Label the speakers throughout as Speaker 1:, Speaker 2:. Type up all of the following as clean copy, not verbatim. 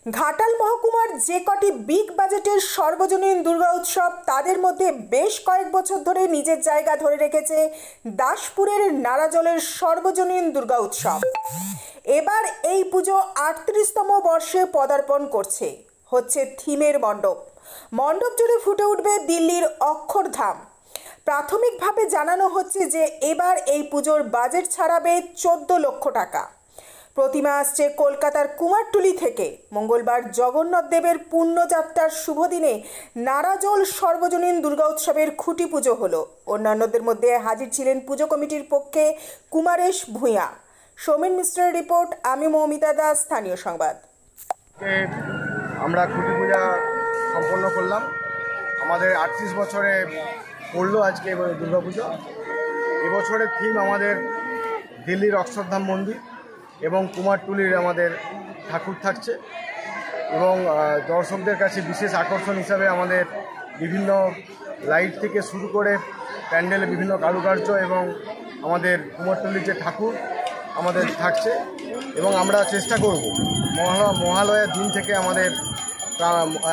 Speaker 1: ঘাটাল মহকুমার যে কটি বিগ বাজেটের সর্বজনীন দুর্গা উৎসব তাদের মধ্যে বেশ কয়েক বছর ধরে নিজের জায়গা ধরে রেখেছে দাসপুরের নারাজলের সর্বজনীন দুর্গা উৎসব। এবার এই পুজো ৩৮তম বর্ষে পদার্পণ করছে। হচ্ছে থিমের মণ্ডপ। মণ্ডপ জুড়ে ফুটে উঠবে দিল্লির অক্ষরধাম। প্রাথমিকভাবে জানানো হচ্ছে যে এবার এই পুজোর বাজেট ছাড়াবে ১৪ লক্ষ টাকা। প্রতিমা আসছে কলকাতার কুমারটুলি থেকে। মঙ্গলবার জগন্নাথ দেবের পুণ্যযাত্রার শুভ দিনে নারাজল সর্বজনীন দুর্গা উৎসবের খুঁটি পুজো হলো। অন্যান্যদের মধ্যে হাজির ছিলেন পুজো কমিটির পক্ষে কুমারেশ ভূঁইয়া। সৌমেন মিশ্রের রিপোর্ট। আমি মৌমিতা দাস, স্থানীয় সংবাদ।
Speaker 2: আমরা খুঁটি পূজা সম্পন্ন করলাম। আমাদের ৩৮ বছরে পড়লো আজকে দুর্গা পুজো। এবছরের থিম আমাদের দিল্লির অক্ষরধাম মন্দির এবং কুমারটুলির আমাদের ঠাকুর থাকছে এবং দর্শকদের কাছে বিশেষ আকর্ষণ হিসাবে আমাদের বিভিন্ন লাইট থেকে শুরু করে প্যান্ডেলে বিভিন্ন কারুকার্য এবং আমাদের কুমারটুলির যে ঠাকুর আমাদের থাকছে এবং আমরা চেষ্টা করব মহালয়ার দিন থেকে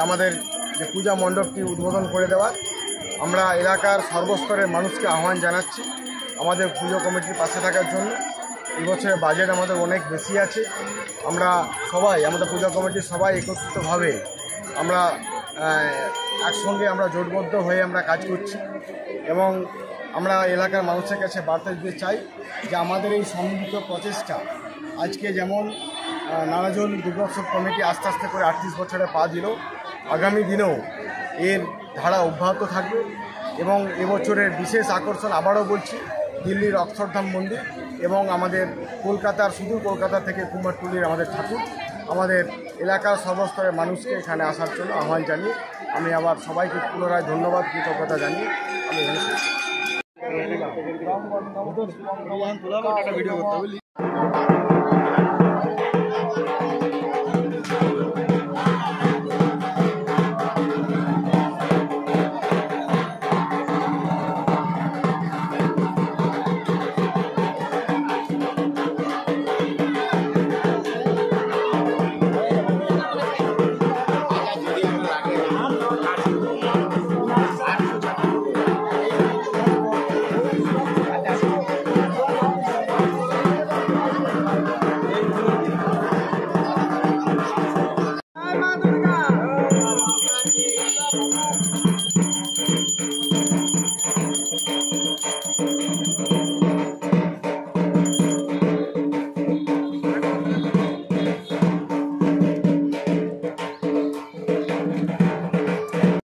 Speaker 2: আমাদের যে পূজা মণ্ডপটি উদ্বোধন করে দেওয়ার। আমরা এলাকার সর্বস্তরের মানুষকে আহ্বান জানাচ্ছি আমাদের পুজো কমিটির পাশে থাকার জন্য। এবছরে বাজেট আমাদের অনেক বেশি আছে। আমরা সবাই, আমাদের পূজা কমিটির সবাই একত্রিতভাবে আমরা একসঙ্গে আমরা জোটবদ্ধ হয়ে আমরা কাজ করছি এবং আমরা এলাকার মানুষের কাছে বার্তা দিতে চাই যে আমাদের এই সম্মিলিত প্রচেষ্টা আজকে যেমন নারাজল দুর্গোৎসব কমিটি আস্তে আস্তে করে ৩৮ বছরে পা দিল, আগামী দিনেও এর ধারা অব্যাহত থাকবে এবং এবছরের বিশেষ আকর্ষণ আবারও বলছি দিল্লির অক্ষরধাম মন্দির এবং আমাদের কলকাতার, সুদূর কলকাতা থেকে কুমারটুলির আমাদের ঠাকুর। আমাদের এলাকার সর্বস্তরের মানুষকে এখানে আসার জন্য আহ্বান জানিয়ে আমি আবার সবাইকে পুনরায় ধন্যবাদ, কৃতজ্ঞতা জানিয়ে আমি ভিডিও করতে